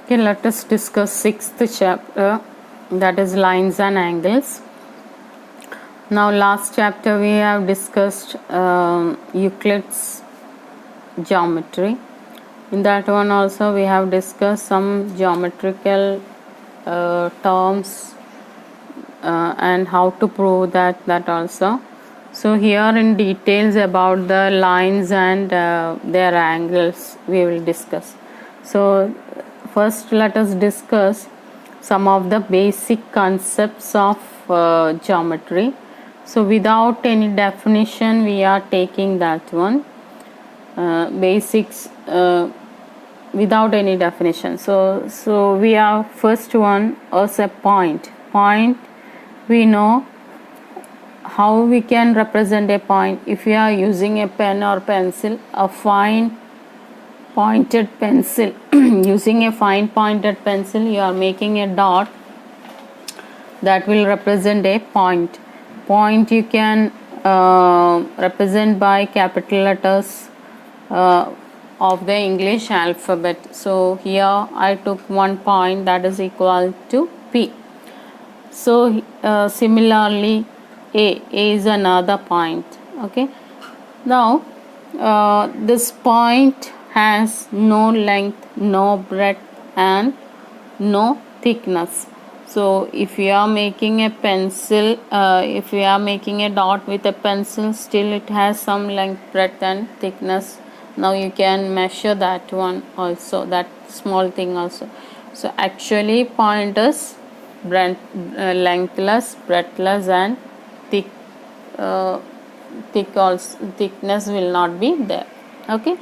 Okay, let us discuss sixth chapter, that is lines and angles. Now, last chapter we have discussed Euclid's geometry. In that one also we have discussed some geometrical terms and how to prove that also. So here in details about the lines and their angles we will discuss. So first let us discuss some of the basic concepts of geometry. So without any definition we are taking that one, basics without any definition. So we have first one as a point. We know how we can represent a point. If we are using a pen or pencil, a fine pointed pencil using a fine pointed pencil you are making a dot that will represent a point. You can represent by capital letters of the English alphabet. So here I took 1 point, that is equal to P. So similarly A is another point. Okay, now this point has no length, no breadth and no thickness. So if you are making a pencil, if you are making a dot with a pencil, still it has some length, breadth and thickness. Now you can measure that one also, that small thing also. So actually point is lengthless, breadthless and thick. Thickness will not be there. Okay,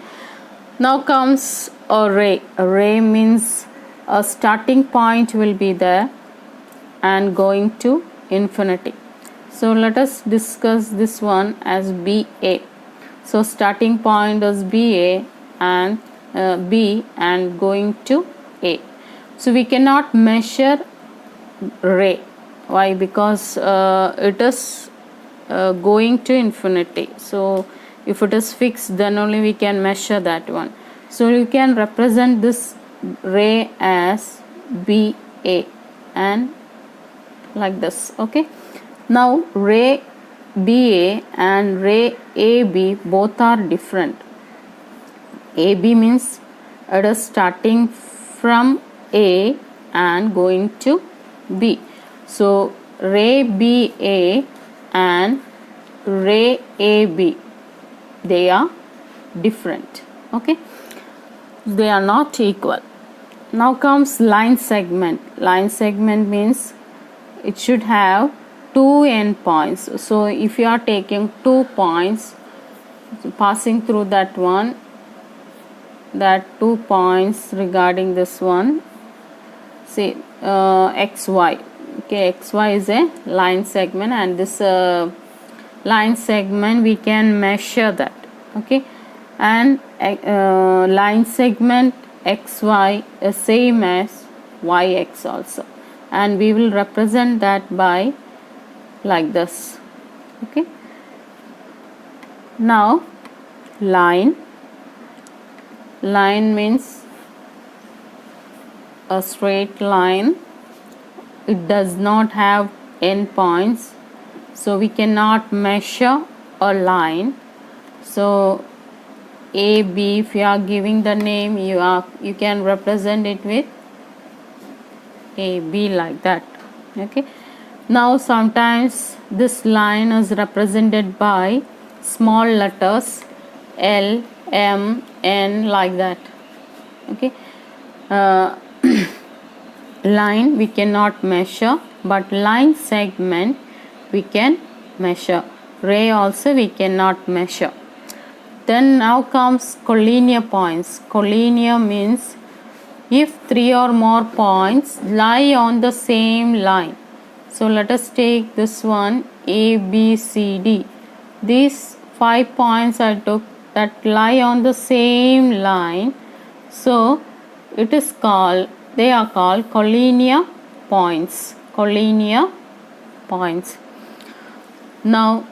now comes array. Array means a starting point will be there and going to infinity. So let us discuss this one as BA. So starting point is BA and B and going to A. So we cannot measure ray. Why? Because it is going to infinity. So if it is fixed, then only we can measure that one. So you can represent this ray as BA and like this. Okay, now ray BA and ray AB both are different. AB means it is starting from A and going to B. So ray BA and ray AB, they are different. Okay, they are not equal. Now comes line segment. Line segment means it should have two endpoints. So if you are taking 2 points, passing through that one, that 2 points regarding this one, say XY. Okay, XY is a line segment and this line segment we can measure that. Okay, and line segment XY is same as YX also, and we will represent that by like this. Okay, now line means a straight line. It does not have endpoints, so we cannot measure a line. So AB, if you are giving the name, you can represent it with AB like that. Okay, now sometimes this line is represented by small letters L, M, N like that. Okay, line we cannot measure, but line segment we can measure. Ray also we cannot measure. Then now comes collinear points. Collinear means if 3 or more points lie on the same line. So let us take this one A, B, C, D. These 5 points I took that lie on the same line. So it is called, they are called collinear points. Collinear points. Now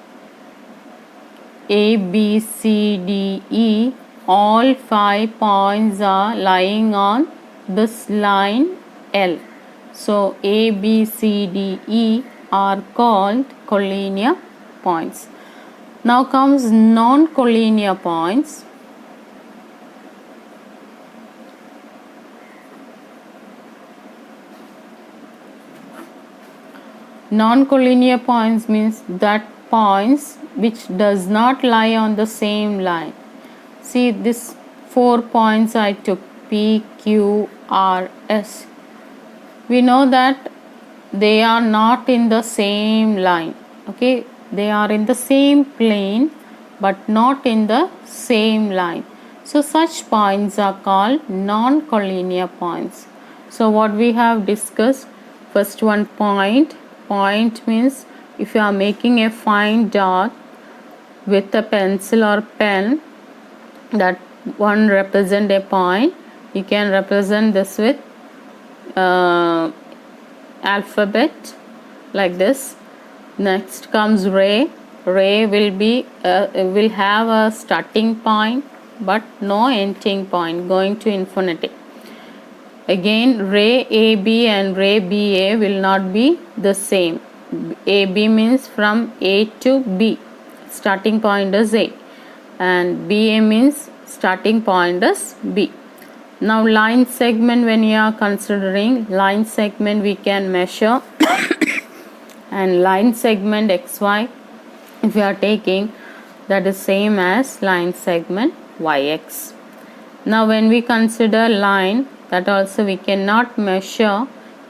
A, B, C, D, E, all 5 points are lying on this line L. So A, B, C, D, E are called collinear points. Now comes non-collinear points. Non-collinear points means that points which does not lie on the same line. See this 4 points I took, P, Q, R, S. We know that they are not in the same line. Okay, they are in the same plane but not in the same line. So such points are called non-collinear points. So what we have discussed, first one, point. Point means if you are making a fine dot with a pencil or pen, that one represent a point. You can represent this with alphabet like this. Next comes ray. Ray will have a starting point but no ending point going to infinity. Again, ray AB and ray BA will not be the same. AB means from A to B, starting point is A, and BA means starting point is B. Now line segment, when you are considering line segment, we can measure and line segment XY, if you are taking, that is same as line segment YX. Now when we consider line, that also we cannot measure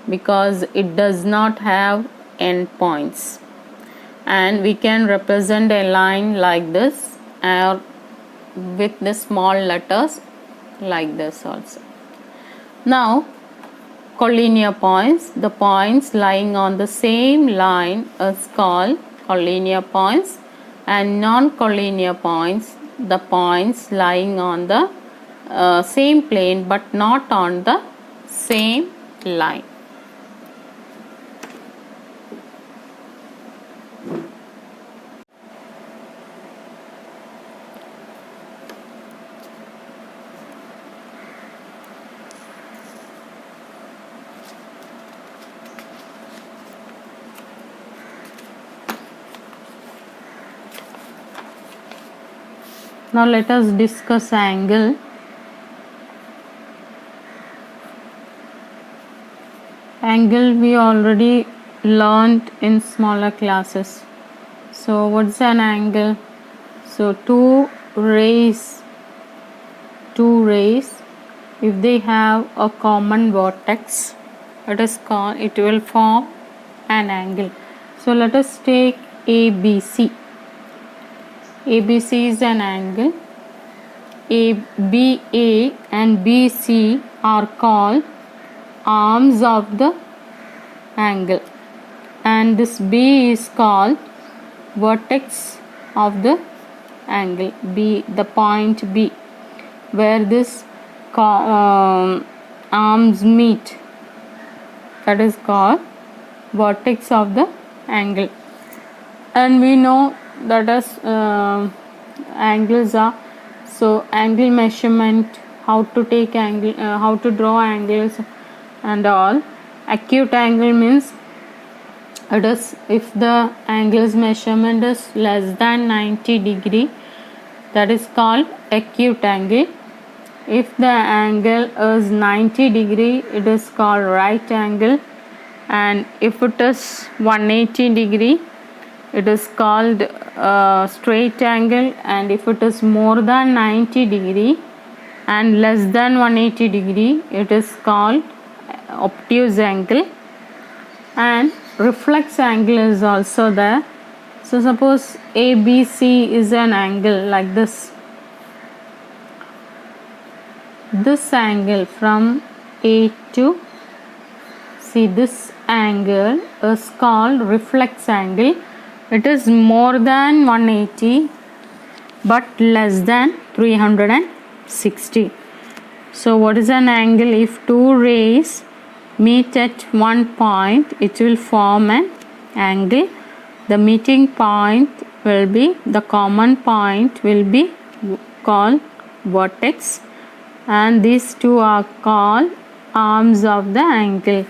because it does not have endpoints, and we can represent a line like this or with the small letters like this also. Now collinear points, the points lying on the same line is called collinear points, and non-collinear points, the points lying on the same plane but not on the same line. Now let us discuss angle. Angle we already learned in smaller classes. So what's an angle? So two rays, if they have a common vertex, it will form an angle. So let us take ABC. ABC is an angle. BA and BC are called arms of the angle, and this B is called vertex of the angle. B, the point B, where this arms meet, that is called vertex of the angle. And we know that as angles are, so angle measurement, how to take angle, how to draw angles and all. Acute angle means it is if the angle's measurement is less than 90 degree, that is called acute angle. If the angle is 90 degree, it is called right angle, and if it is 180 degree, it is called straight angle, and if it is more than 90 degree and less than 180 degree, it is called obtuse angle. And reflex angle is also there. So suppose ABC is an angle like this. This angle from A to C, this angle is called reflex angle. It is more than 180 but less than 360. So what is an angle? If two rays meet at one point, it will form an angle. The meeting point will be, the common point will be called vertex, and these two are called arms of the angle,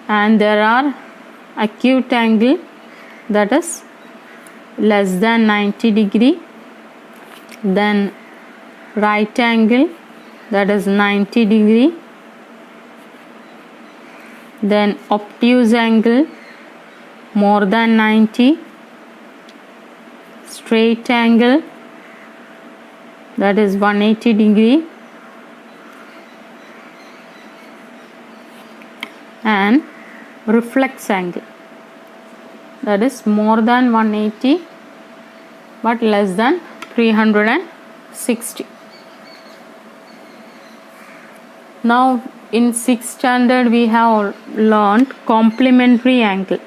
and there are acute angle, that is less than 90 degree, then right angle, that is 90 degree, then obtuse angle more than 90, straight angle, that is 180 degree, and reflex angle, that is more than 180 but less than 360. Now in 6th standard we have learned complementary angle.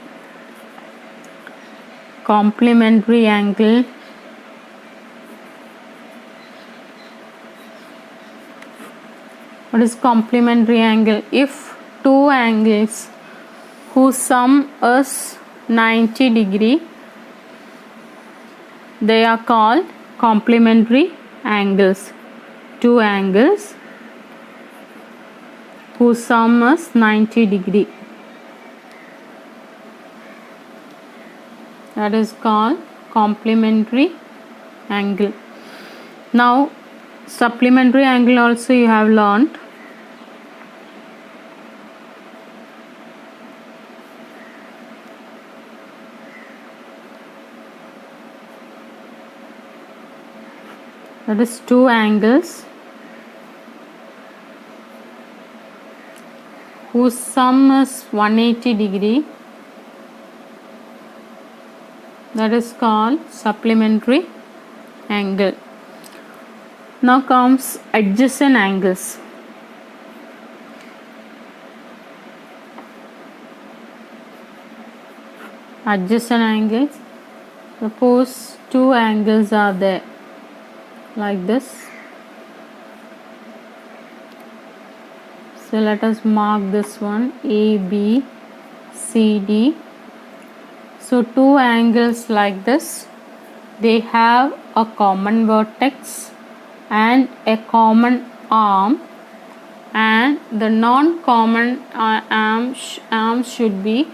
Complementary angle, what is complementary angle? If two angles whose sum is 90 degree, they are called complementary angles. Two angles whose sum is 90 degree, that is called complementary angle. Now supplementary angle also you have learned. That is two angles whose sum is 180 degree, that is called supplementary angle. Now comes adjacent angles. Adjacent angles, suppose two angles are there like this. So let us mark this one, A, B, C, D. So two angles like this, they have a common vertex and a common arm, and the non-common arm should be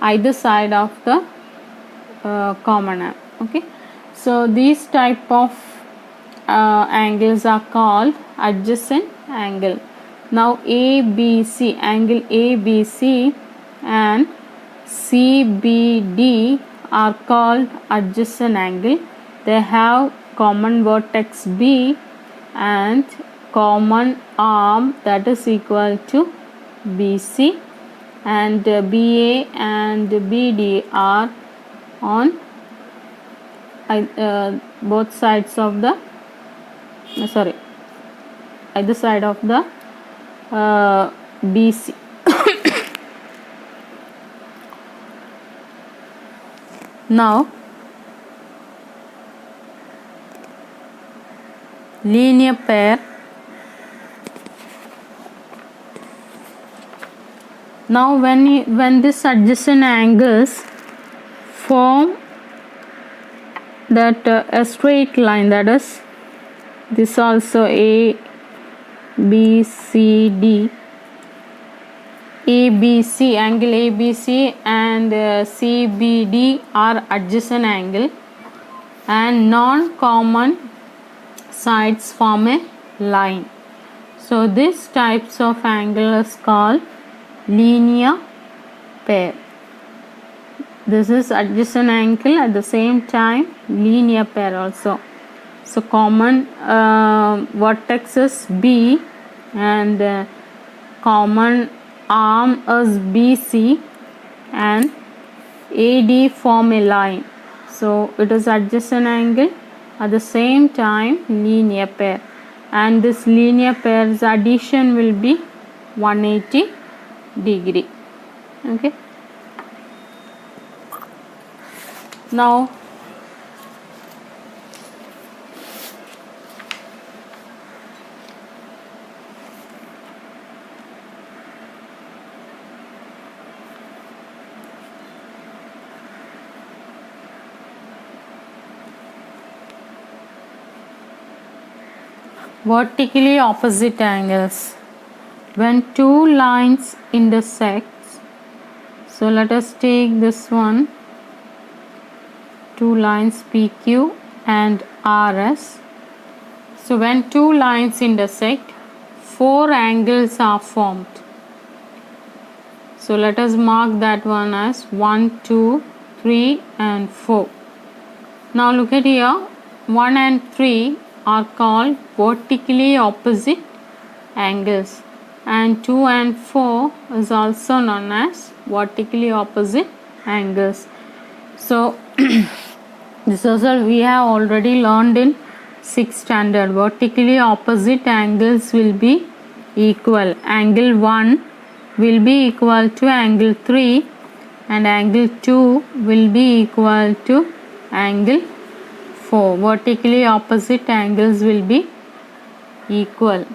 either side of the common arm. Okay, so these type of angles are called adjacent angle. Now ABC, angle ABC and CBD are called adjacent angle. They have common vertex B and common arm, that is equal to BC, and BA and BD are on both sides of the either side of the BC. Now linear pair. Now when this adjacent angles form that a straight line, that is this also A, B, C, D, ABC, angle ABC and CBD are adjacent angle, and non-common sides form a line. So these types of angle is called linear pair. This is adjacent angle, at the same time linear pair also. So common vertex is B and common arm is BC and AD form a line. So it is adjacent angle, at the same time linear pair, and this linear pair's addition will be 180 degree. Okay, now vertically opposite angles. when two lines intersect, so let us take this one, two lines PQ and RS. So when two lines intersect, four angles are formed. So let us mark that one as 1, 2, 3 and 4. Now look at here, 1 and 3 are called vertically opposite angles, and 2 and 4 is also known as vertically opposite angles. So this also we have already learned in 6th standard. Vertically opposite angles will be equal. Angle 1 will be equal to angle 3 and angle 2 will be equal to angle 4. Vertically opposite angles will be equal.